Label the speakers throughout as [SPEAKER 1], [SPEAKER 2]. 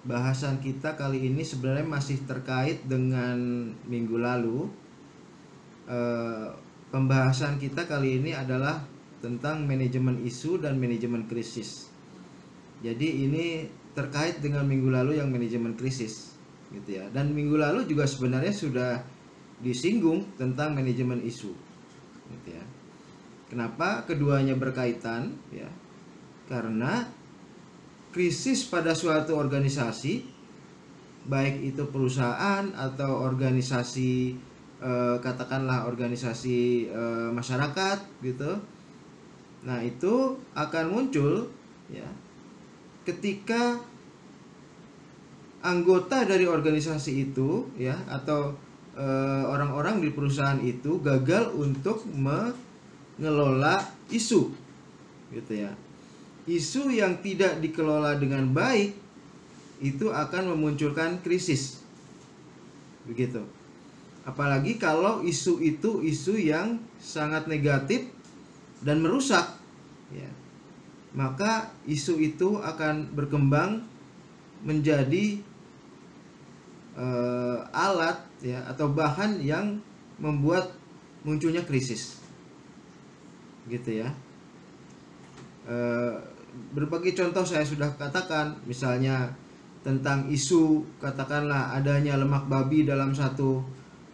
[SPEAKER 1] bahasan kita kali ini sebenarnya masih terkait dengan minggu lalu. Pembahasan kita kali ini adalah tentang manajemen isu dan manajemen krisis. Jadi ini terkait dengan minggu lalu yang manajemen krisis, gitu ya. Dan minggu lalu juga sebenarnya sudah disinggung tentang manajemen isu, gitu ya. Kenapa keduanya berkaitan? Ya, karena krisis pada suatu organisasi, baik itu perusahaan atau organisasi katakanlah organisasi masyarakat gitu. Nah, itu akan muncul ya ketika anggota dari organisasi itu ya atau orang-orang di perusahaan itu gagal untuk mengelola isu gitu ya. Isu yang tidak dikelola dengan baik itu akan memunculkan krisis. Begitu. Apalagi kalau isu itu isu yang sangat negatif dan merusak ya. Maka isu itu akan berkembang menjadi alat ya atau bahan yang membuat munculnya krisis. Gitu ya. Berbagai contoh saya sudah katakan, misalnya tentang isu katakanlah adanya lemak babi dalam satu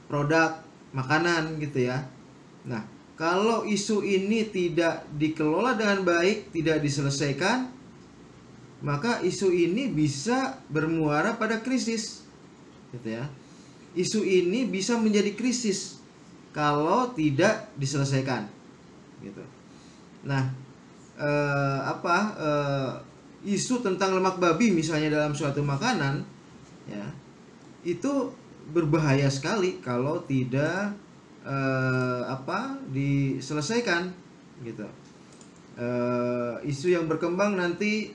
[SPEAKER 1] produk makanan gitu ya. Nah, kalau isu ini tidak dikelola dengan baik, tidak diselesaikan, maka isu ini bisa bermuara pada krisis gitu ya. Isu ini bisa menjadi krisis kalau tidak diselesaikan gitu. Nah, isu tentang lemak babi misalnya dalam suatu makanan ya, itu berbahaya sekali kalau tidak diselesaikan gitu. Isu yang berkembang nanti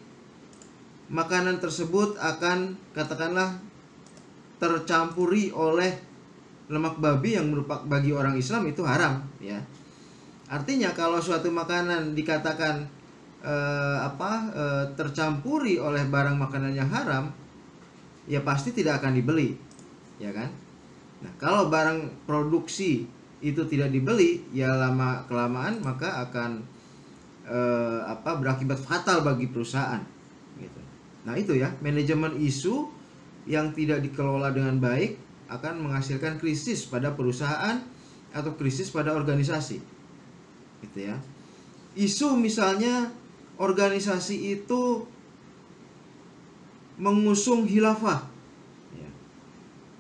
[SPEAKER 1] makanan tersebut akan katakanlah tercampuri oleh lemak babi yang merupakan bagi orang Islam itu haram ya. Artinya kalau suatu makanan dikatakan tercampuri oleh barang makanan yang haram, ya pasti tidak akan dibeli, ya kan? Nah, kalau barang produksi itu tidak dibeli, ya lama kelamaan maka akan berakibat fatal bagi perusahaan, gitu. Nah itu ya, manajemen isu yang tidak dikelola dengan baik akan menghasilkan krisis pada perusahaan atau krisis pada organisasi, gitu ya. Isu misalnya organisasi itu mengusung khilafah ya.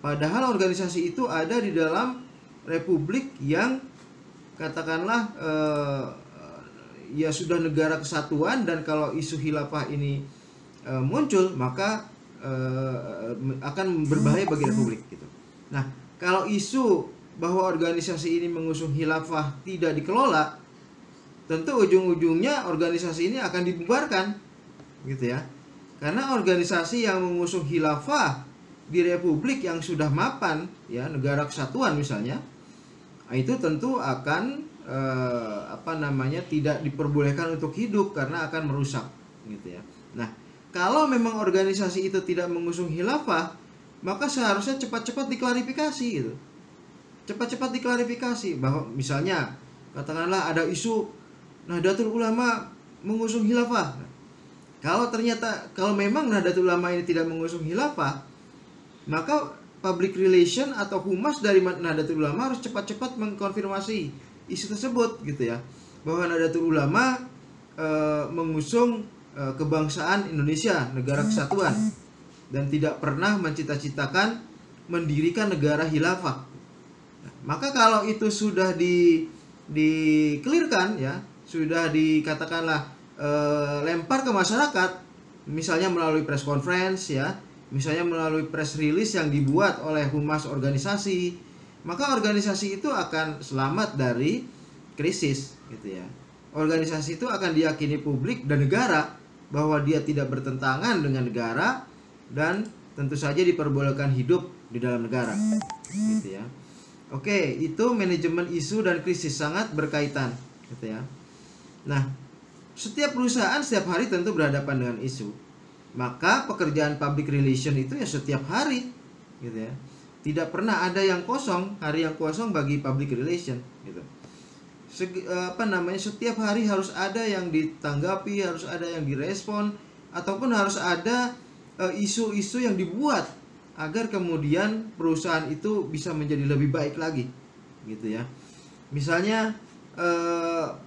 [SPEAKER 1] Padahal organisasi itu ada di dalam republik yang katakanlah ya sudah negara kesatuan, dan kalau isu khilafah ini muncul maka akan berbahaya bagi republik gitu. Nah, kalau isu bahwa organisasi ini mengusung khilafah tidak dikelola, tentu ujung-ujungnya organisasi ini akan dibubarkan gitu ya. Karena organisasi yang mengusung khilafah di republik yang sudah mapan ya, negara kesatuan misalnya, itu tentu akan tidak diperbolehkan untuk hidup karena akan merusak gitu ya. Nah, kalau memang organisasi itu tidak mengusung khilafah, maka seharusnya cepat-cepat diklarifikasi gitu. Cepat-cepat diklarifikasi bahwa misalnya katakanlah ada isu Nahdlatul Ulama mengusung khilafah. Kalau memang Nahdlatul Ulama ini tidak mengusung khilafah, maka public relation atau humas dari Nahdlatul Ulama harus cepat-cepat mengkonfirmasi isu tersebut gitu ya. Bahwa Nahdlatul Ulama mengusung kebangsaan Indonesia, negara kesatuan, dan tidak pernah mencita-citakan mendirikan negara khilafah. Nah, maka kalau itu sudah di-clearkan ya, sudah dikatakanlah lempar ke masyarakat, misalnya melalui press conference ya, misalnya melalui press release yang dibuat oleh humas organisasi, maka organisasi itu akan selamat dari krisis gitu ya. Organisasi itu akan diyakini publik dan negara bahwa dia tidak bertentangan dengan negara dan tentu saja diperbolehkan hidup di dalam negara gitu ya. Oke, itu manajemen isu dan krisis sangat berkaitan gitu ya. Nah, setiap perusahaan setiap hari tentu berhadapan dengan isu. Maka pekerjaan public relation itu ya setiap hari, gitu ya. Tidak pernah ada yang kosong, hari yang kosong bagi public relation, gitu. Setiap hari harus ada yang ditanggapi, harus ada yang direspon, ataupun harus ada isu-isu yang dibuat agar kemudian perusahaan itu bisa menjadi lebih baik lagi, gitu ya. Misalnya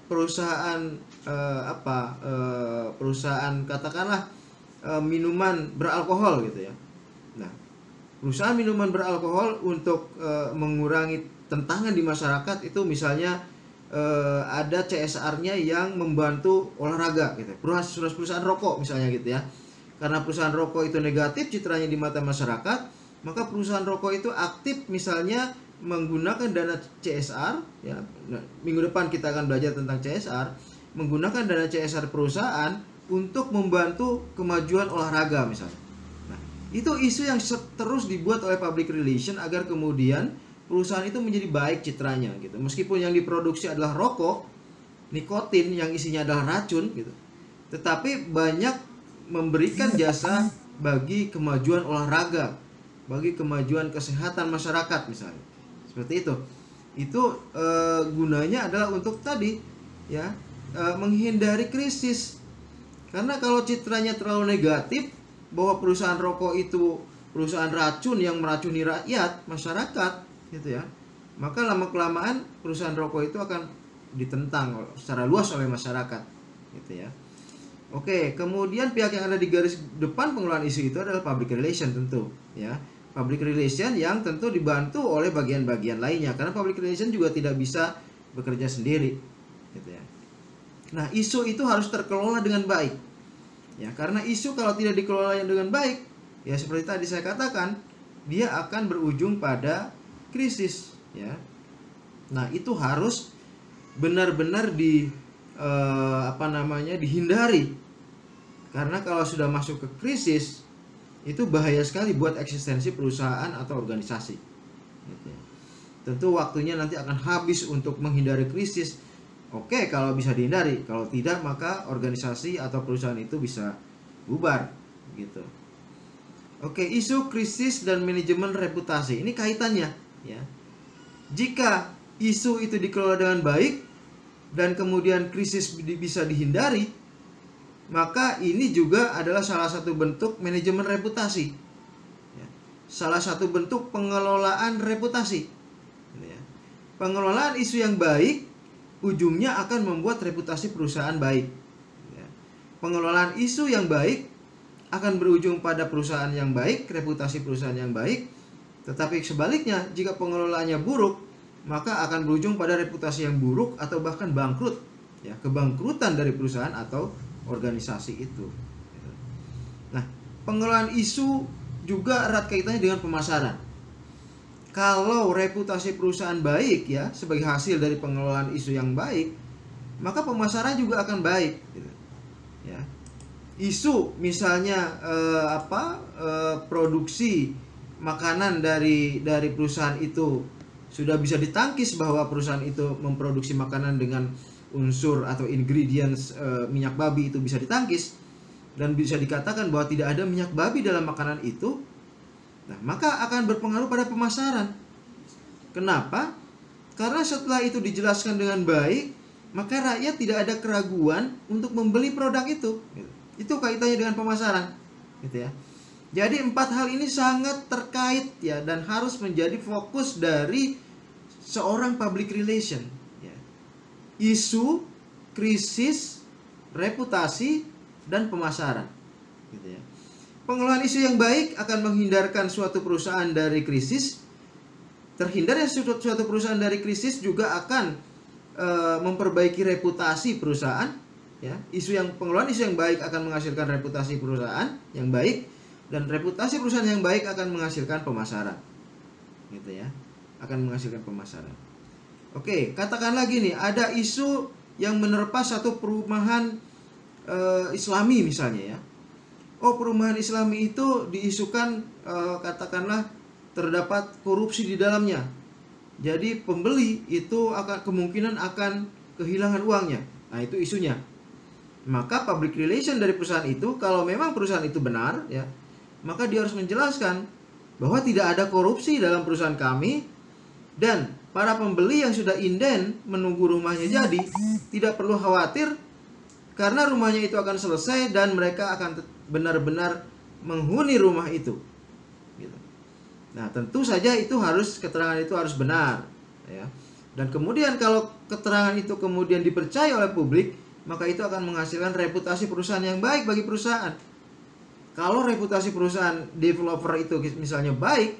[SPEAKER 1] perusahaan perusahaan katakanlah minuman beralkohol, gitu ya. Nah, perusahaan minuman beralkohol untuk mengurangi tentangan di masyarakat itu misalnya ada CSR-nya yang membantu olahraga, gitu. Perusahaan rokok misalnya, gitu ya. Karena perusahaan rokok itu negatif citranya di mata masyarakat, maka perusahaan rokok itu aktif misalnya menggunakan dana CSR, ya. Nah, minggu depan kita akan belajar tentang CSR, menggunakan dana CSR perusahaan untuk membantu kemajuan olahraga misalnya. Nah, itu isu yang terus dibuat oleh public relation agar kemudian perusahaan itu menjadi baik citranya, gitu. Meskipun yang diproduksi adalah rokok, nikotin yang isinya adalah racun, gitu. Tetapi banyak memberikan jasa bagi kemajuan olahraga, bagi kemajuan kesehatan masyarakat misalnya. Seperti itu. Itu gunanya adalah untuk tadi, ya, menghindari krisis. Karena kalau citranya terlalu negatif bahwa perusahaan rokok itu perusahaan racun yang meracuni rakyat, masyarakat, gitu ya. Maka lama-kelamaan perusahaan rokok itu akan ditentang secara luas oleh masyarakat, gitu ya. Oke, kemudian pihak yang ada di garis depan pengelolaan isu itu adalah public relation tentu, ya. Public relation yang tentu dibantu oleh bagian-bagian lainnya, karena public relation juga tidak bisa bekerja sendiri, gitu ya. Nah, isu itu harus terkelola dengan baik, ya. Karena isu kalau tidak dikelola dengan baik, ya seperti tadi saya katakan, dia akan berujung pada krisis, ya. Nah, itu harus benar-benar dihindari. Karena kalau sudah masuk ke krisis, itu bahaya sekali buat eksistensi perusahaan atau organisasi, gitu ya. Tentu waktunya nanti akan habis untuk menghindari krisis. Oke, kalau bisa dihindari. Kalau tidak, maka organisasi atau perusahaan itu bisa bubar, gitu. Oke, isu krisis dan manajemen reputasi. Ini kaitannya, ya. Jika isu itu dikelola dengan baik dan kemudian krisis bisa dihindari, maka ini juga adalah salah satu bentuk manajemen reputasi, ya. Salah satu bentuk pengelolaan reputasi, ya. Pengelolaan isu yang baik ujungnya akan membuat reputasi perusahaan baik, ya. Pengelolaan isu yang baik akan berujung pada perusahaan yang baik, reputasi perusahaan yang baik. Tetapi sebaliknya, jika pengelolaannya buruk, maka akan berujung pada reputasi yang buruk atau bahkan bangkrut, ya, kebangkrutan dari perusahaan atau organisasi itu. Nah, pengelolaan isu juga erat kaitannya dengan pemasaran. Kalau reputasi perusahaan baik, ya, sebagai hasil dari pengelolaan isu yang baik, maka pemasaran juga akan baik, gitu. Ya. Isu misalnya produksi makanan dari perusahaan itu sudah bisa ditangkis bahwa perusahaan itu memproduksi makanan dengan unsur atau ingredients minyak babi itu bisa ditangkis dan bisa dikatakan bahwa tidak ada minyak babi dalam makanan itu. Nah, maka akan berpengaruh pada pemasaran. Kenapa? Karena setelah itu dijelaskan dengan baik, maka rakyat tidak ada keraguan untuk membeli produk itu. Itu kaitannya dengan pemasaran, gitu ya. Jadi 4 hal ini sangat terkait, ya, dan harus menjadi fokus dari seorang public relation. Isu, krisis, reputasi, dan pemasaran, gitu ya. Pengelolaan isu yang baik akan menghindarkan suatu perusahaan dari krisis. Terhindarnya suatu perusahaan dari krisis juga akan memperbaiki reputasi perusahaan, ya. Pengelolaan isu yang baik akan menghasilkan reputasi perusahaan yang baik, dan reputasi perusahaan yang baik akan menghasilkan pemasaran, gitu ya. Akan menghasilkan pemasaran. Oke, katakan lagi nih, ada isu yang menerpa satu perumahan Islami misalnya, ya. Oh, perumahan Islami itu diisukan katakanlah terdapat korupsi di dalamnya. Jadi pembeli itu kemungkinan akan kehilangan uangnya. Nah, itu isunya. maka public relation dari perusahaan itu, kalau memang perusahaan itu benar ya, maka dia harus menjelaskan bahwa tidak ada korupsi dalam perusahaan kami, dan para pembeli yang sudah inden menunggu rumahnya jadi tidak perlu khawatir karena rumahnya itu akan selesai dan mereka akan benar-benar menghuni rumah itu. Gitu. Nah, tentu saja itu harus, keterangan itu harus benar ya. Dan kemudian kalau keterangan itu kemudian dipercaya oleh publik, maka itu akan menghasilkan reputasi perusahaan yang baik bagi perusahaan. Kalau reputasi perusahaan developer itu misalnya baik,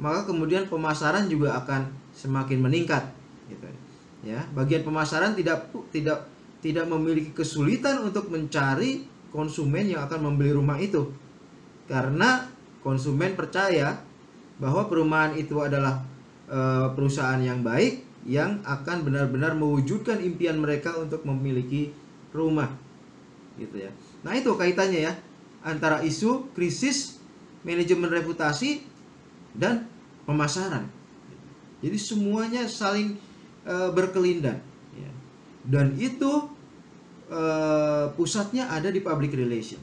[SPEAKER 1] maka kemudian pemasaran juga akan semakin meningkat gitu ya. Bagian pemasaran tidak memiliki kesulitan untuk mencari konsumen yang akan membeli rumah itu, karena konsumen percaya bahwa perumahan itu adalah perusahaan yang baik yang akan benar-benar mewujudkan impian mereka untuk memiliki rumah gitu ya. Nah, itu kaitannya ya antara isu krisis manajemen reputasi dan pemasaran. Jadi semuanya saling berkelindan ya. Dan itu pusatnya ada di public relation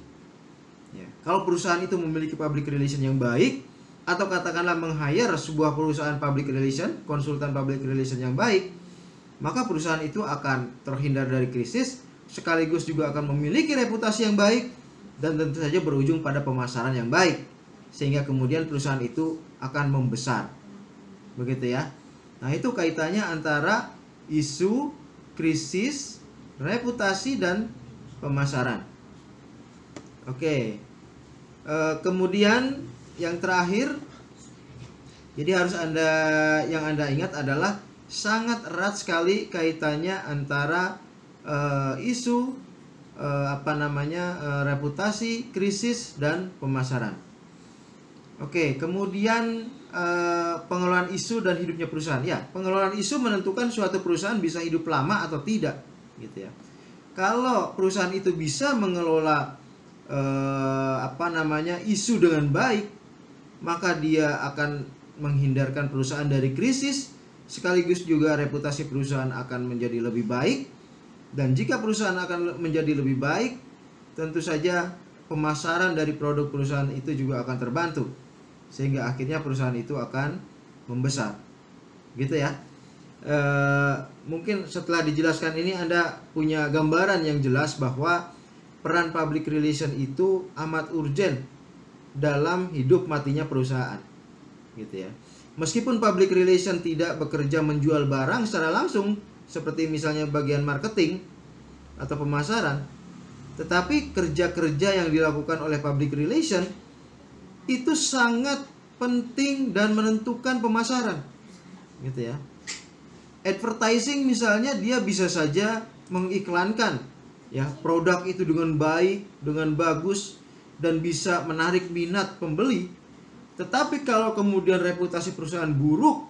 [SPEAKER 1] ya. Kalau perusahaan itu memiliki public relation yang baik, atau katakanlah meng-hire sebuah perusahaan public relation, konsultan public relation yang baik, maka perusahaan itu akan terhindar dari krisis, sekaligus juga akan memiliki reputasi yang baik, dan tentu saja berujung pada pemasaran yang baik, sehingga kemudian perusahaan itu akan membesar. Begitu ya. Nah, itu kaitannya antara isu krisis, reputasi, dan pemasaran. Oke. Kemudian yang terakhir, jadi harus Anda ingat adalah sangat erat sekali kaitannya antara isu reputasi, krisis, dan pemasaran. Oke, kemudian pengelolaan isu dan hidupnya perusahaan. Ya, pengelolaan isu menentukan suatu perusahaan bisa hidup lama atau tidak, gitu ya. Kalau perusahaan itu bisa mengelola isu dengan baik, maka dia akan menghindarkan perusahaan dari krisis, sekaligus juga reputasi perusahaan akan menjadi lebih baik. Dan jika perusahaan akan menjadi lebih baik, tentu saja pemasaran dari produk perusahaan itu juga akan terbantu, sehingga akhirnya perusahaan itu akan membesar. Gitu ya. Mungkin setelah dijelaskan ini Anda punya gambaran yang jelas bahwa peran public relation itu amat urgent dalam hidup matinya perusahaan, gitu ya. Meskipun public relation tidak bekerja menjual barang secara langsung, seperti misalnya bagian marketing atau pemasaran, tetapi kerja-kerja yang dilakukan oleh public relation itu sangat penting dan menentukan pemasaran, gitu ya. Advertising misalnya, dia bisa saja mengiklankan ya produk itu dengan baik, dengan bagus, dan bisa menarik minat pembeli. Tetapi kalau kemudian reputasi perusahaan buruk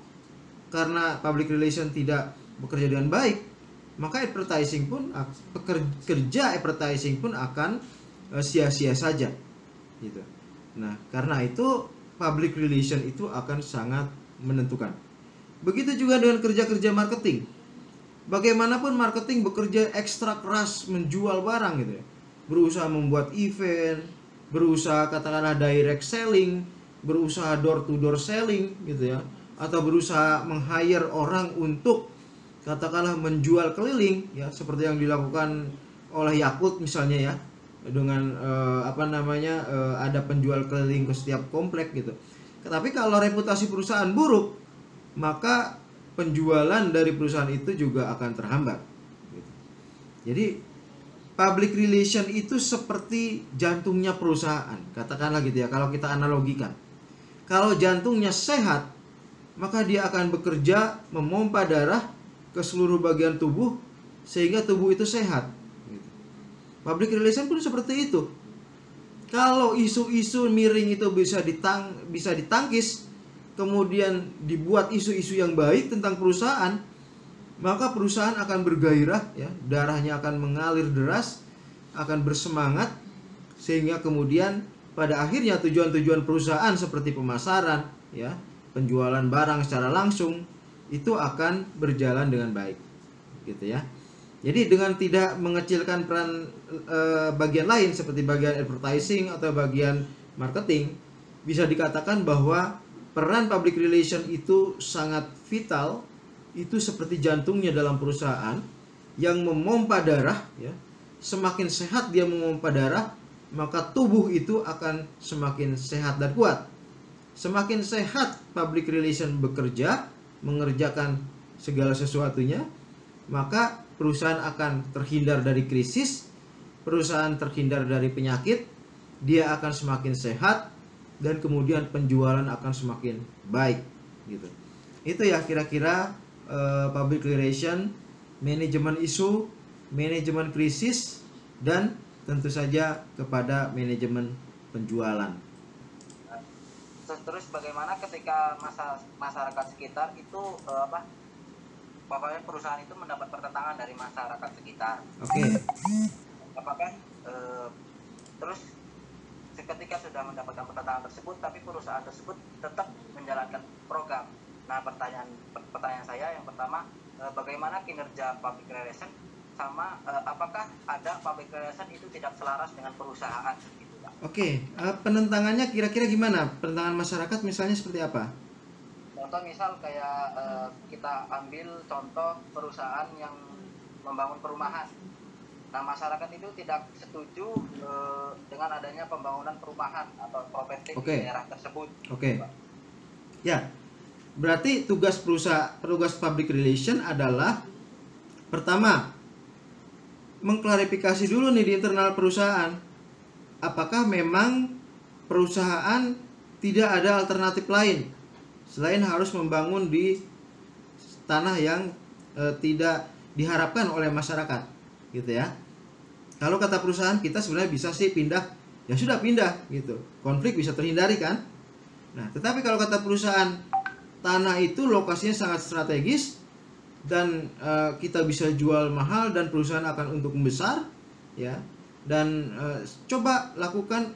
[SPEAKER 1] karena public relation tidak bekerja dengan baik, maka kerja advertising pun akan sia-sia saja, gitu. Nah, karena itu public relation itu akan sangat menentukan. Begitu juga dengan kerja-kerja marketing. Bagaimanapun marketing bekerja ekstra keras menjual barang, gitu ya. Berusaha membuat event, berusaha katakanlah direct selling, berusaha door to door selling, gitu ya, atau berusaha meng-hire orang untuk katakanlah menjual keliling ya, seperti yang dilakukan oleh Yakult misalnya ya, dengan ada penjual keliling ke setiap komplek gitu. Tetapi kalau reputasi perusahaan buruk, maka penjualan dari perusahaan itu juga akan terhambat gitu. Jadi public relation itu seperti jantungnya perusahaan, katakanlah gitu ya, kalau kita analogikan. Kalau jantungnya sehat, maka dia akan bekerja memompa darah ke seluruh bagian tubuh sehingga tubuh itu sehat. Public relation pun seperti itu. Kalau isu-isu miring itu bisa ditangkis, kemudian dibuat isu-isu yang baik tentang perusahaan, maka perusahaan akan bergairah ya, darahnya akan mengalir deras, akan bersemangat, sehingga kemudian pada akhirnya tujuan-tujuan perusahaan seperti pemasaran ya, penjualan barang secara langsung itu akan berjalan dengan baik, gitu ya. Jadi dengan tidak mengecilkan peran bagian lain seperti bagian advertising atau bagian marketing, bisa dikatakan bahwa peran public relation itu sangat vital, itu seperti jantungnya dalam perusahaan yang memompa darah ya. Semakin sehat dia memompa darah, maka tubuh itu akan semakin sehat dan kuat. Semakin sehat public relation bekerja, mengerjakan segala sesuatunya, maka perusahaan akan terhindar dari krisis, perusahaan terhindar dari penyakit, dia akan semakin sehat, dan kemudian penjualan akan semakin baik gitu. Itu ya kira-kira public relation, manajemen isu, manajemen krisis, dan tentu saja kepada manajemen penjualan.
[SPEAKER 2] Terus bagaimana ketika masyarakat sekitar itu pokoknya perusahaan itu mendapat pertentangan dari masyarakat sekitar.
[SPEAKER 1] Oke.
[SPEAKER 2] Apakah terus ketika sudah mendapatkan pertentangan tersebut, tapi perusahaan tersebut tetap menjalankan program. Nah, pertanyaan saya yang pertama, bagaimana kinerja public relation, sama apakah ada public relation itu tidak selaras dengan perusahaan gitu, Pak?
[SPEAKER 1] Oke, penentangannya kira-kira gimana? Penentangan masyarakat misalnya seperti apa?
[SPEAKER 2] Contoh misal kayak kita ambil contoh perusahaan yang membangun perumahan. Nah, masyarakat itu tidak setuju dengan adanya pembangunan perumahan atau properti di daerah tersebut.
[SPEAKER 1] Oke. Ya, berarti tugas public relation adalah pertama, mengklarifikasi dulu nih di internal perusahaan, apakah memang perusahaan tidak ada alternatif lain selain harus membangun di tanah yang tidak diharapkan oleh masyarakat, gitu ya. Kalau kata perusahaan, kita sebenarnya bisa sih pindah, ya sudah pindah gitu, konflik bisa terhindari kan. Nah, tetapi kalau kata perusahaan, tanah itu lokasinya sangat strategis dan kita bisa jual mahal dan perusahaan akan untung besar, ya. Dan coba lakukan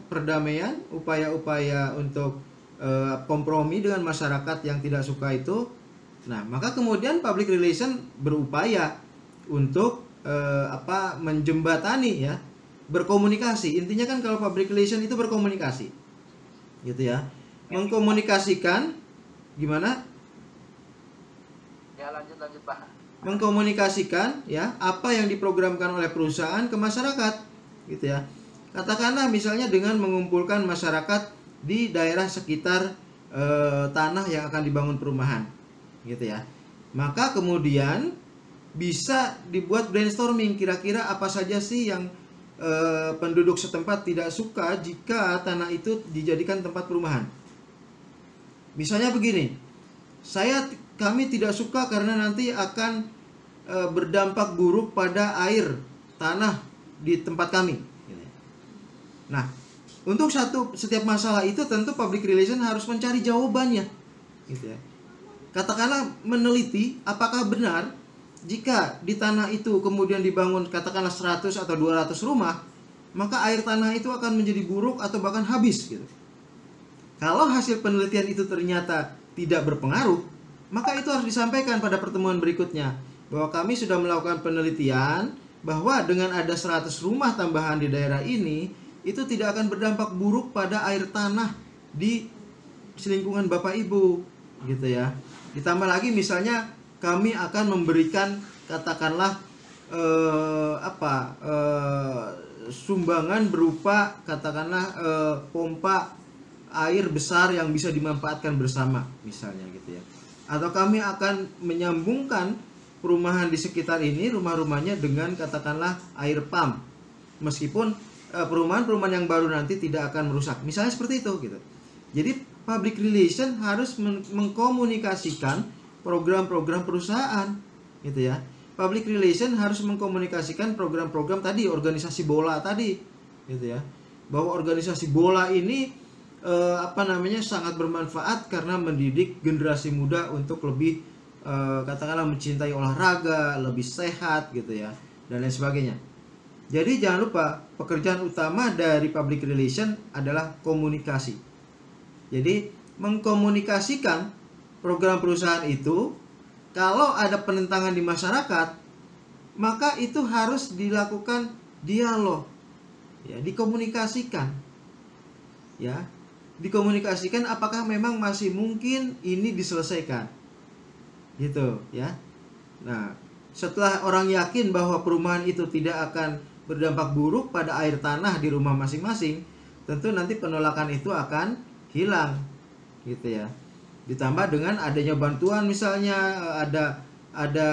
[SPEAKER 1] perdamaian, upaya-upaya untuk kompromi dengan masyarakat yang tidak suka itu. Nah, maka kemudian public relation berupaya untuk menjembatani ya, berkomunikasi. Intinya kan kalau public relation itu berkomunikasi, gitu ya, mengkomunikasikan gimana?
[SPEAKER 2] Ya, lanjut Pak.
[SPEAKER 1] Mengkomunikasikan ya apa yang diprogramkan oleh perusahaan ke masyarakat, gitu ya. Katakanlah misalnya dengan mengumpulkan masyarakat di daerah sekitar tanah yang akan dibangun perumahan, gitu ya. Maka kemudian bisa dibuat brainstorming, kira-kira apa saja sih yang penduduk setempat tidak suka jika tanah itu dijadikan tempat perumahan. Misalnya begini, kami tidak suka karena nanti akan berdampak buruk pada air tanah di tempat kami. Nah, untuk setiap masalah itu tentu public relation harus mencari jawabannya, gitu ya. Katakanlah meneliti apakah benar jika di tanah itu kemudian dibangun katakanlah 100 atau 200 rumah, maka air tanah itu akan menjadi buruk atau bahkan habis gitu. Kalau hasil penelitian itu ternyata tidak berpengaruh, maka itu harus disampaikan pada pertemuan berikutnya, bahwa kami sudah melakukan penelitian bahwa dengan ada 100 rumah tambahan di daerah ini, itu tidak akan berdampak buruk pada air tanah di selingkungan Bapak Ibu, gitu ya. Ditambah lagi misalnya kami akan memberikan katakanlah sumbangan berupa katakanlah pompa air besar yang bisa dimanfaatkan bersama misalnya, gitu ya. Atau kami akan menyambungkan perumahan di sekitar ini, rumah-rumahnya dengan katakanlah air pump, meskipun perumahan-perumahan yang baru nanti tidak akan merusak, misalnya seperti itu gitu. Jadi public relation harus mengkomunikasikan program-program perusahaan, gitu ya. Public relation harus mengkomunikasikan program-program tadi, organisasi bola tadi, gitu ya. Bahwa organisasi bola ini sangat bermanfaat karena mendidik generasi muda untuk lebih katakanlah mencintai olahraga, lebih sehat, gitu ya, dan lain sebagainya. Jadi jangan lupa, pekerjaan utama dari public relation adalah komunikasi. Jadi mengkomunikasikan program perusahaan itu kalau ada penentangan di masyarakat, maka itu harus dilakukan dialog, ya, dikomunikasikan, ya, dikomunikasikan apakah memang masih mungkin ini diselesaikan, gitu, ya. Nah, setelah orang yakin bahwa perumahan itu tidak akan berdampak buruk pada air tanah di rumah masing-masing, tentu nanti penolakan itu akan hilang, gitu ya. Ditambah dengan adanya bantuan, misalnya ada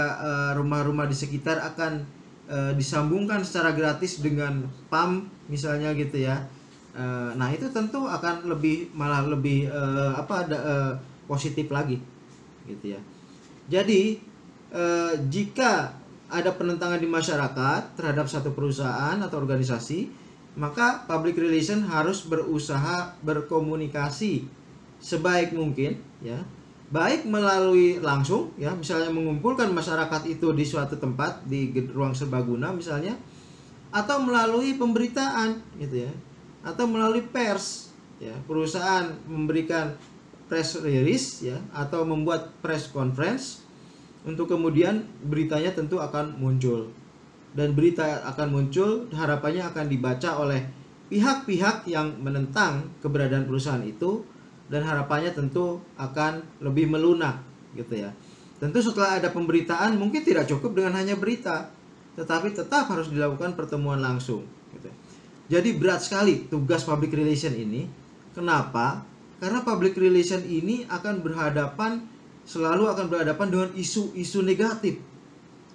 [SPEAKER 1] rumah-rumah di sekitar akan disambungkan secara gratis dengan PAM misalnya, gitu ya. Nah, itu tentu akan malah lebih positif lagi, gitu ya. Jadi jika ada penentangan di masyarakat terhadap satu perusahaan atau organisasi, maka public relation harus berusaha berkomunikasi sebaik mungkin, ya, baik melalui langsung, ya, misalnya mengumpulkan masyarakat itu di suatu tempat di ruang serbaguna misalnya, atau melalui pemberitaan, gitu ya, atau melalui pers, ya, perusahaan memberikan press release, ya, atau membuat press conference, untuk kemudian beritanya tentu akan muncul, dan berita akan muncul harapannya akan dibaca oleh pihak-pihak yang menentang keberadaan perusahaan itu, dan harapannya tentu akan lebih melunak, gitu ya. Tentu setelah ada pemberitaan mungkin tidak cukup dengan hanya berita, tetapi tetap harus dilakukan pertemuan langsung, gitu. Jadi berat sekali tugas public relation ini. Kenapa? Karena public relation ini selalu akan berhadapan dengan isu-isu negatif,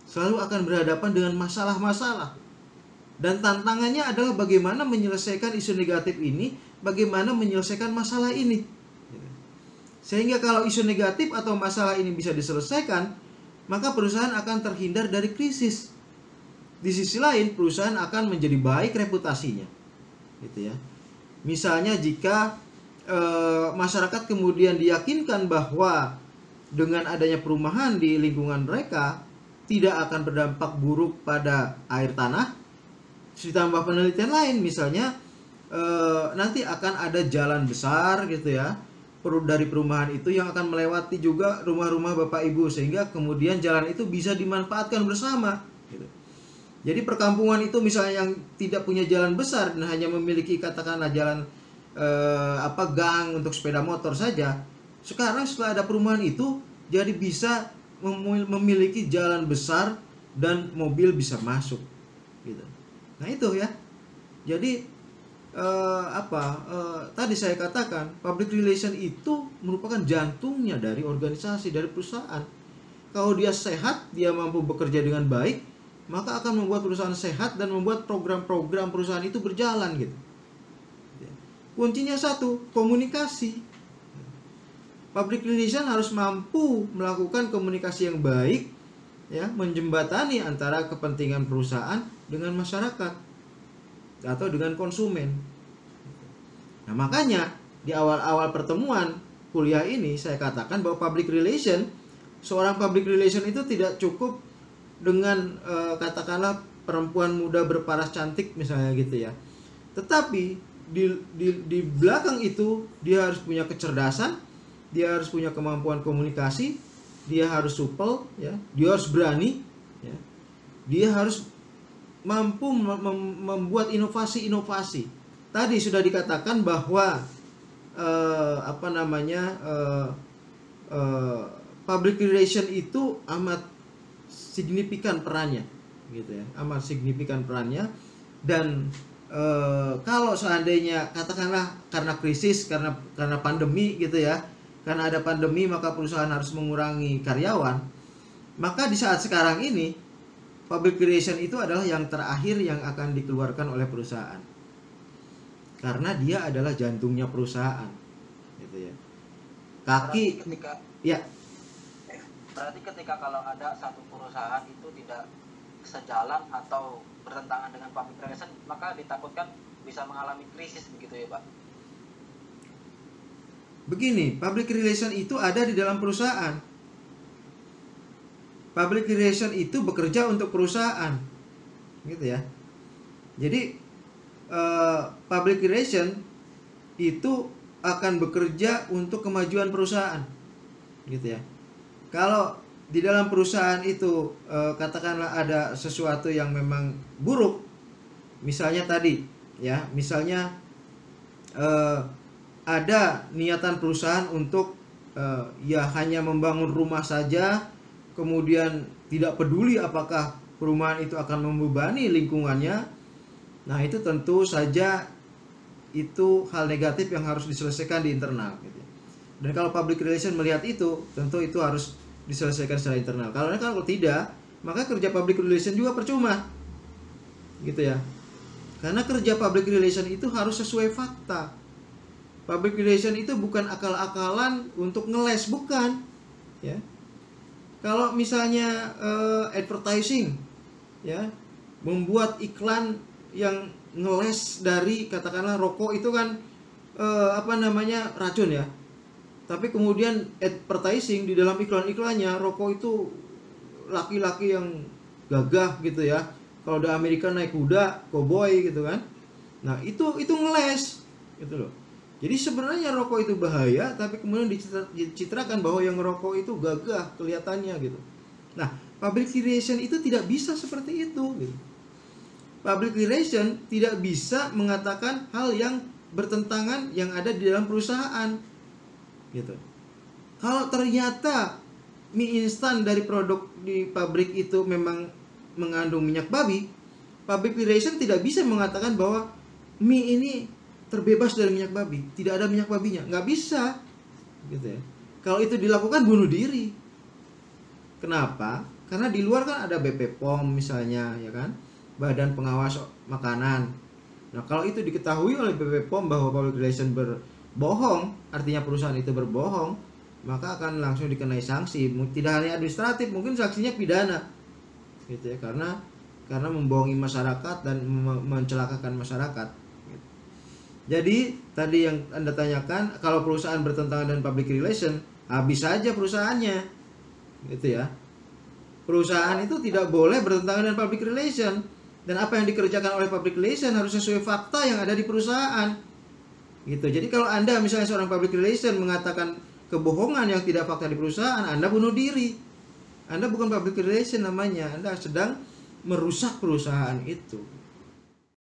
[SPEAKER 1] selalu akan berhadapan dengan masalah-masalah, dan tantangannya adalah bagaimana menyelesaikan isu negatif ini, bagaimana menyelesaikan masalah ini. Sehingga kalau isu negatif atau masalah ini bisa diselesaikan, maka perusahaan akan terhindar dari krisis. Di sisi lain, perusahaan akan menjadi baik reputasinya, gitu ya. Misalnya jika masyarakat kemudian diyakinkan bahwa dengan adanya perumahan di lingkungan mereka tidak akan berdampak buruk pada air tanah, ditambah penelitian lain, misalnya nanti akan ada jalan besar, gitu ya, dari perumahan itu yang akan melewati juga rumah-rumah Bapak Ibu, sehingga kemudian jalan itu bisa dimanfaatkan bersama, gitu. Jadi perkampungan itu misalnya yang tidak punya jalan besar dan hanya memiliki katakanlah jalan gang untuk sepeda motor saja, sekarang setelah ada perumahan itu jadi bisa memiliki jalan besar dan mobil bisa masuk, gitu. Nah, itu ya. Jadi tadi saya katakan public relation itu merupakan jantungnya dari organisasi, dari perusahaan. Kalau dia sehat, dia mampu bekerja dengan baik, maka akan membuat perusahaan sehat dan membuat program-program perusahaan itu berjalan, gitu. Kuncinya satu, komunikasi. Public relation harus mampu melakukan komunikasi yang baik, ya, menjembatani antara kepentingan perusahaan dengan masyarakat atau dengan konsumen. Nah, makanya di awal-awal pertemuan kuliah ini saya katakan bahwa seorang public relation itu tidak cukup dengan katakanlah perempuan muda berparas cantik misalnya, gitu ya. Tetapi di belakang itu dia harus punya kecerdasan, dia harus punya kemampuan komunikasi, dia harus supel, ya, dia harus berani, ya, dia harus mampu membuat inovasi-inovasi. Tadi sudah dikatakan bahwa public relation itu amat signifikan perannya, gitu ya, amat signifikan perannya. Dan kalau seandainya katakanlah karena krisis, karena pandemi, gitu ya, karena ada pandemi maka perusahaan harus mengurangi karyawan, maka di saat sekarang ini public relation itu adalah yang terakhir yang akan dikeluarkan oleh perusahaan, karena dia adalah jantungnya perusahaan, gitu ya.
[SPEAKER 2] Berarti ketika kalau ada satu perusahaan itu tidak sejalan atau bertentangan dengan public relation, maka ditakutkan bisa mengalami krisis, begitu ya, Pak?
[SPEAKER 1] Begini, public relation itu ada di dalam perusahaan. Public relation itu bekerja untuk perusahaan, gitu ya. Jadi public relation itu akan bekerja untuk kemajuan perusahaan, gitu ya. Kalau di dalam perusahaan itu katakanlah ada sesuatu yang memang buruk, misalnya tadi ya, misalnya ada niatan perusahaan untuk ya hanya membangun rumah saja, kemudian tidak peduli apakah perumahan itu akan membebani lingkungannya. Nah, itu tentu saja itu hal negatif yang harus diselesaikan di internal gitu. Dan kalau public relation melihat itu, tentu itu harus diselesaikan secara internal. Kalau tidak, maka kerja public relation juga percuma. Gitu ya. Karena kerja public relation itu harus sesuai fakta. Public relation itu bukan akal-akalan untuk ngeles, bukan. Ya. Kalau misalnya advertising ya, membuat iklan yang ngeles dari katakanlah rokok itu kan racun ya. Tapi kemudian advertising di dalam iklan-iklannya rokok itu laki-laki yang gagah gitu ya. Kalau di Amerika naik kuda, cowboy gitu kan. Nah, itu ngeles gitu loh. Jadi sebenarnya rokok itu bahaya, tapi kemudian dicitrakan bahwa yang ngerokok itu gagah kelihatannya gitu. Nah, public relation itu tidak bisa seperti itu gitu. Public relation tidak bisa mengatakan hal yang bertentangan yang ada di dalam perusahaan gitu. Kalau ternyata mie instan dari produk di pabrik itu memang mengandung minyak babi, public relation tidak bisa mengatakan bahwa mie ini terbebas dari minyak babi, tidak ada minyak babinya, nggak bisa gitu ya. Kalau itu dilakukan bunuh diri. Kenapa? Karena di luar kan ada BP POM misalnya ya kan, Badan Pengawas Makanan. Nah, kalau itu diketahui oleh BP POM bahwa public relation berbohong, artinya perusahaan itu berbohong, maka akan langsung dikenai sanksi. Tidak hanya administratif, mungkin sanksinya pidana gitu ya, karena membohongi masyarakat dan mencelakakan masyarakat gitu. Jadi tadi yang Anda tanyakan, kalau perusahaan bertentangan dengan public relation, habis saja perusahaannya gitu ya. Perusahaan itu tidak boleh bertentangan dengan public relation, dan apa yang dikerjakan oleh public relation harus sesuai fakta yang ada di perusahaan gitu. Jadi kalau Anda misalnya seorang public relation mengatakan kebohongan yang tidak fakta di perusahaan, Anda bunuh diri. Anda bukan public relation namanya, Anda sedang merusak perusahaan itu.